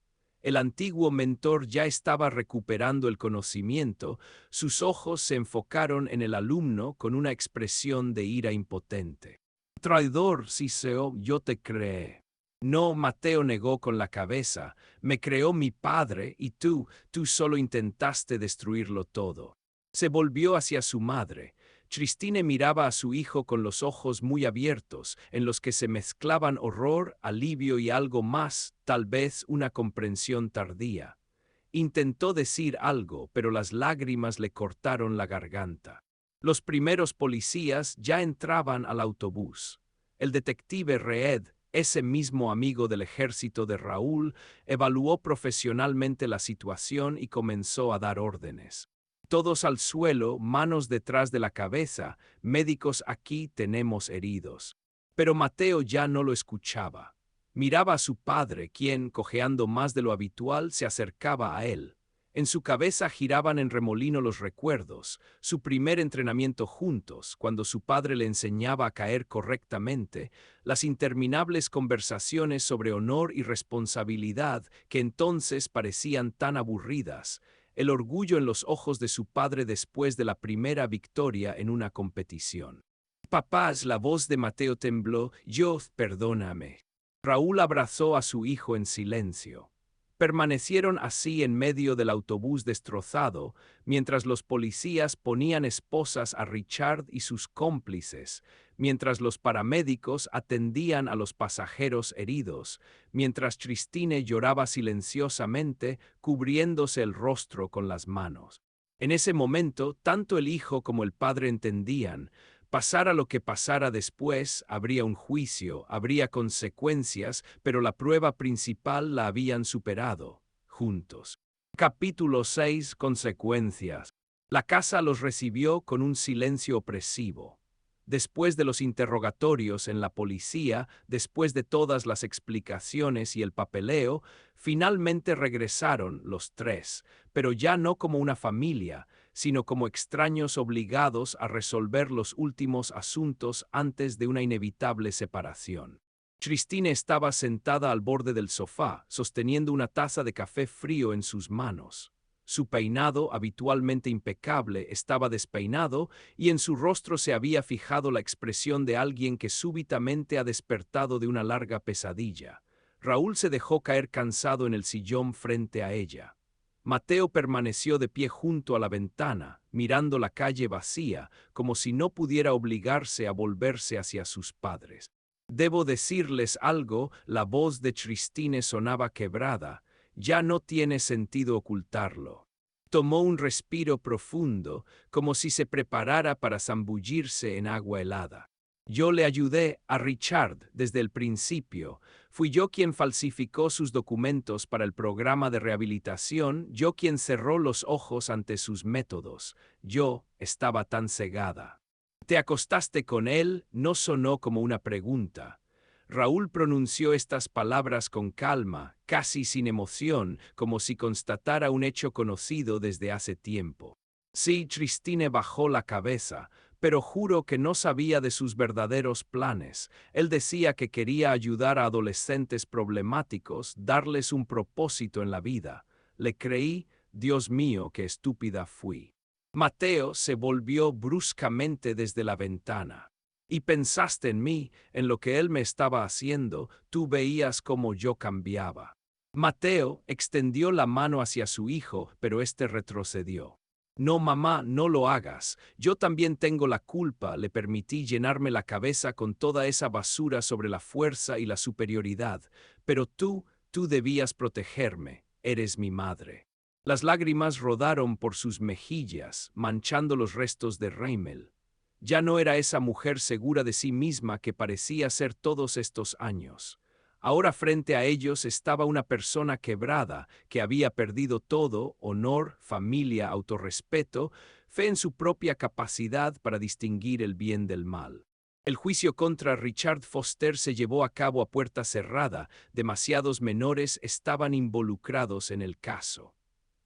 El antiguo mentor ya estaba recuperando el conocimiento, sus ojos se enfocaron en el alumno con una expresión de ira impotente. Traidor, Siseo, yo te creé. No, Mateo negó con la cabeza, me creó mi padre y tú solo intentaste destruirlo todo. Se volvió hacia su madre. Tristine miraba a su hijo con los ojos muy abiertos, en los que se mezclaban horror, alivio y algo más, tal vez una comprensión tardía. Intentó decir algo, pero las lágrimas le cortaron la garganta. Los primeros policías ya entraban al autobús. El detective Reed, ese mismo amigo del ejército de Raúl, evaluó profesionalmente la situación y comenzó a dar órdenes. Todos al suelo, manos detrás de la cabeza, médicos aquí, tenemos heridos. Pero Mateo ya no lo escuchaba. Miraba a su padre, quien, cojeando más de lo habitual, se acercaba a él. En su cabeza giraban en remolino los recuerdos, su primer entrenamiento juntos, cuando su padre le enseñaba a caer correctamente, las interminables conversaciones sobre honor y responsabilidad que entonces parecían tan aburridas, el orgullo en los ojos de su padre después de la primera victoria en una competición. Papás, la voz de Mateo tembló, perdóname. Raúl abrazó a su hijo en silencio. Permanecieron así en medio del autobús destrozado, mientras los policías ponían esposas a Richard y sus cómplices, mientras los paramédicos atendían a los pasajeros heridos, mientras Tristine lloraba silenciosamente, cubriéndose el rostro con las manos. En ese momento, tanto el hijo como el padre entendían. Pasara lo que pasara después, habría un juicio, habría consecuencias, pero la prueba principal la habían superado, juntos. Capítulo 6. Consecuencias. La casa los recibió con un silencio opresivo. Después de los interrogatorios en la policía, después de todas las explicaciones y el papeleo, finalmente regresaron los tres, pero ya no como una familia, sino como extraños obligados a resolver los últimos asuntos antes de una inevitable separación. Tristine estaba sentada al borde del sofá, sosteniendo una taza de café frío en sus manos. Su peinado, habitualmente impecable, estaba despeinado y en su rostro se había fijado la expresión de alguien que súbitamente ha despertado de una larga pesadilla. Raúl se dejó caer cansado en el sillón frente a ella. Mateo permaneció de pie junto a la ventana, mirando la calle vacía, como si no pudiera obligarse a volverse hacia sus padres. Debo decirles algo, la voz de Tristine sonaba quebrada. Ya no tiene sentido ocultarlo. Tomó un respiro profundo, como si se preparara para zambullirse en agua helada. Yo le ayudé a Richard desde el principio. Fui yo quien falsificó sus documentos para el programa de rehabilitación, yo quien cerró los ojos ante sus métodos. Yo estaba tan cegada. ¿Te acostaste con él? No sonó como una pregunta. Raúl pronunció estas palabras con calma, casi sin emoción, como si constatara un hecho conocido desde hace tiempo. Sí, Tristine bajó la cabeza, pero juro que no sabía de sus verdaderos planes. Él decía que quería ayudar a adolescentes problemáticos, darles un propósito en la vida. Le creí, Dios mío, qué estúpida fui. Mateo se volvió bruscamente desde la ventana. Y pensaste en mí, en lo que él me estaba haciendo, tú veías cómo yo cambiaba. Mateo extendió la mano hacia su hijo, pero éste retrocedió. No, mamá, no lo hagas. Yo también tengo la culpa, le permití llenarme la cabeza con toda esa basura sobre la fuerza y la superioridad. Pero tú debías protegerme, eres mi madre. Las lágrimas rodaron por sus mejillas, manchando los restos de rímel. Ya no era esa mujer segura de sí misma que parecía ser todos estos años. Ahora frente a ellos estaba una persona quebrada, que había perdido todo: honor, familia, autorrespeto, fe en su propia capacidad para distinguir el bien del mal. El juicio contra Richard Foster se llevó a cabo a puerta cerrada. Demasiados menores estaban involucrados en el caso.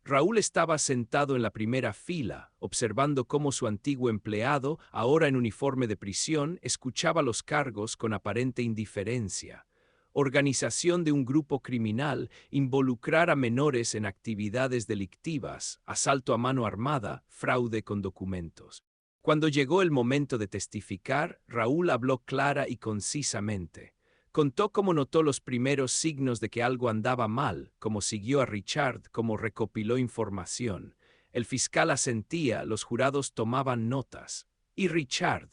Raúl estaba sentado en la primera fila, observando cómo su antiguo empleado, ahora en uniforme de prisión, escuchaba los cargos con aparente indiferencia. Organización de un grupo criminal, involucrar a menores en actividades delictivas, asalto a mano armada, fraude con documentos. Cuando llegó el momento de testificar, Raúl habló clara y concisamente. Contó cómo notó los primeros signos de que algo andaba mal, cómo siguió a Richard, cómo recopiló información. El fiscal asentía, los jurados tomaban notas. Y Richard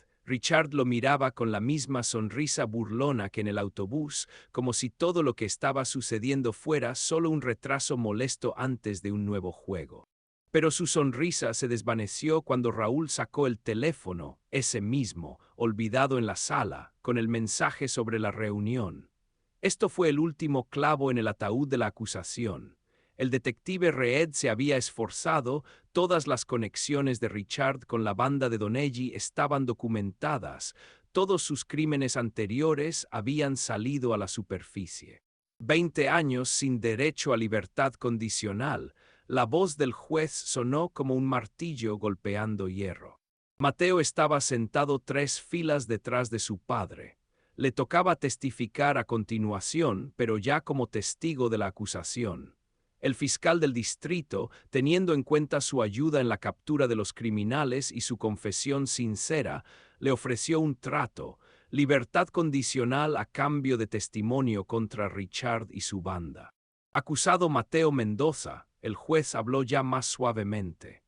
lo miraba con la misma sonrisa burlona que en el autobús, como si todo lo que estaba sucediendo fuera solo un retraso molesto antes de un nuevo juego. Pero su sonrisa se desvaneció cuando Raúl sacó el teléfono, ese mismo, olvidado en la sala, con el mensaje sobre la reunión. Esto fue el último clavo en el ataúd de la acusación. El detective Reed se había esforzado, todas las conexiones de Richard con la banda de Doneghy estaban documentadas, todos sus crímenes anteriores habían salido a la superficie. 20 años sin derecho a libertad condicional. La voz del juez sonó como un martillo golpeando hierro. Mateo estaba sentado 3 filas detrás de su padre. Le tocaba testificar a continuación, pero ya como testigo de la acusación. El fiscal del distrito, teniendo en cuenta su ayuda en la captura de los criminales y su confesión sincera, le ofreció un trato: libertad condicional a cambio de testimonio contra Richard y su banda. Acusado Mateo Mendoza, el juez habló ya más suavemente.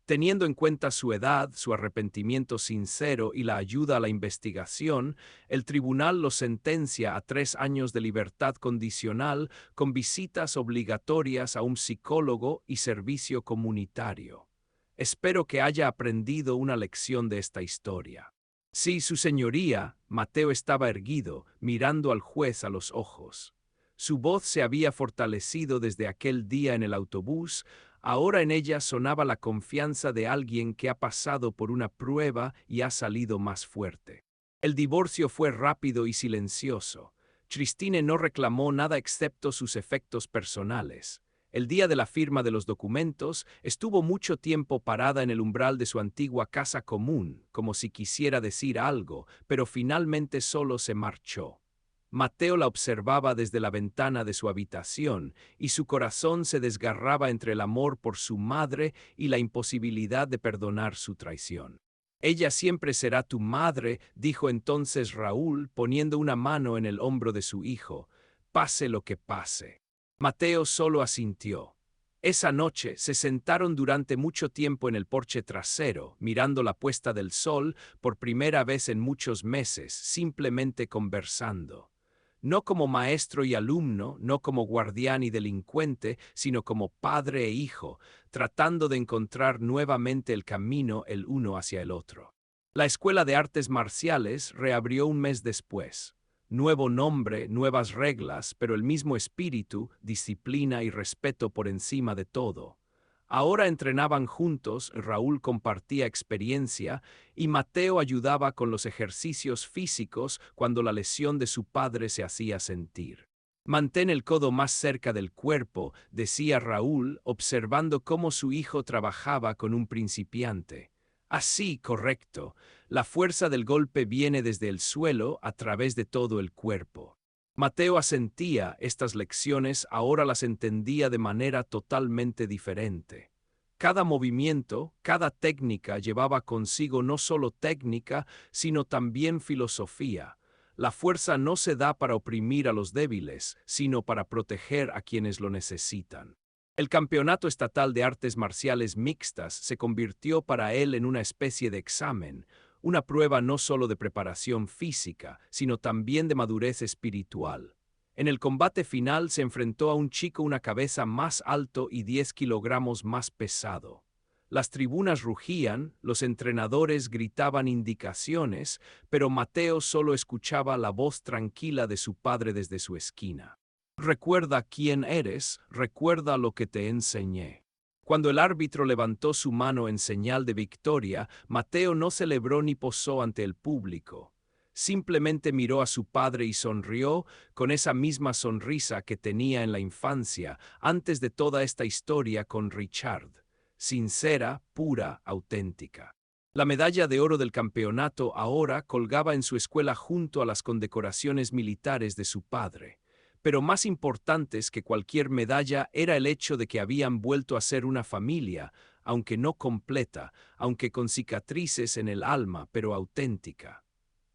Teniendo en cuenta su edad, su arrepentimiento sincero y la ayuda a la investigación, el tribunal lo sentencia a 3 años de libertad condicional con visitas obligatorias a un psicólogo y servicio comunitario. Espero que haya aprendido una lección de esta historia. Sí, su señoría. Mateo estaba erguido, mirando al juez a los ojos. Su voz se había fortalecido desde aquel día en el autobús. Ahora en ella sonaba la confianza de alguien que ha pasado por una prueba y ha salido más fuerte. El divorcio fue rápido y silencioso. Christine no reclamó nada excepto sus efectos personales. El día de la firma de los documentos, estuvo mucho tiempo parada en el umbral de su antigua casa común, como si quisiera decir algo, pero finalmente solo se marchó. Mateo la observaba desde la ventana de su habitación, y su corazón se desgarraba entre el amor por su madre y la imposibilidad de perdonar su traición. Ella siempre será tu madre, dijo entonces Raúl, poniendo una mano en el hombro de su hijo, pase lo que pase. Mateo solo asintió. Esa noche se sentaron durante mucho tiempo en el porche trasero, mirando la puesta del sol por primera vez en muchos meses, simplemente conversando. No como maestro y alumno, no como guardián y delincuente, sino como padre e hijo, tratando de encontrar nuevamente el camino el uno hacia el otro. La Escuela de Artes Marciales reabrió un mes después. Nuevo nombre, nuevas reglas, pero el mismo espíritu, disciplina y respeto por encima de todo. Ahora entrenaban juntos, Raúl compartía experiencia y Mateo ayudaba con los ejercicios físicos cuando la lesión de su padre se hacía sentir. Mantén el codo más cerca del cuerpo, decía Raúl, observando cómo su hijo trabajaba con un principiante. Así, correcto. La fuerza del golpe viene desde el suelo a través de todo el cuerpo. Mateo asentía. Estas lecciones ahora las entendía de manera totalmente diferente. Cada movimiento, cada técnica llevaba consigo no solo técnica, sino también filosofía. La fuerza no se da para oprimir a los débiles, sino para proteger a quienes lo necesitan. El Campeonato Estatal de Artes Marciales Mixtas se convirtió para él en una especie de examen, una prueba no solo de preparación física, sino también de madurez espiritual. En el combate final se enfrentó a un chico una cabeza más alto y 10 kilogramos más pesado. Las tribunas rugían, los entrenadores gritaban indicaciones, pero Mateo solo escuchaba la voz tranquila de su padre desde su esquina. Recuerda quién eres, recuerda lo que te enseñé. Cuando el árbitro levantó su mano en señal de victoria, Mateo no celebró ni posó ante el público. Simplemente miró a su padre y sonrió con esa misma sonrisa que tenía en la infancia, antes de toda esta historia con Richard. Sincera, pura, auténtica. La medalla de oro del campeonato ahora colgaba en su escuela junto a las condecoraciones militares de su padre. Pero más importantes que cualquier medalla era el hecho de que habían vuelto a ser una familia, aunque no completa, aunque con cicatrices en el alma, pero auténtica.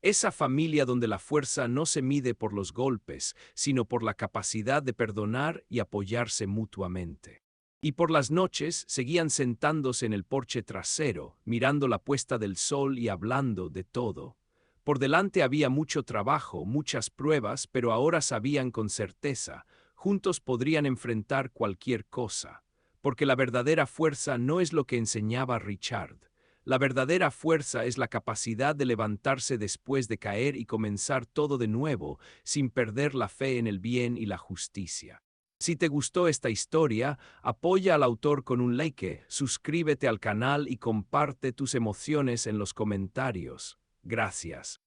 Esa familia donde la fuerza no se mide por los golpes, sino por la capacidad de perdonar y apoyarse mutuamente. Y por las noches seguían sentándose en el porche trasero, mirando la puesta del sol y hablando de todo. Por delante había mucho trabajo, muchas pruebas, pero ahora sabían con certeza, juntos podrían enfrentar cualquier cosa. Porque la verdadera fuerza no es lo que enseñaba Richard. La verdadera fuerza es la capacidad de levantarse después de caer y comenzar todo de nuevo, sin perder la fe en el bien y la justicia. Si te gustó esta historia, apoya al autor con un like, suscríbete al canal y comparte tus emociones en los comentarios. Gracias.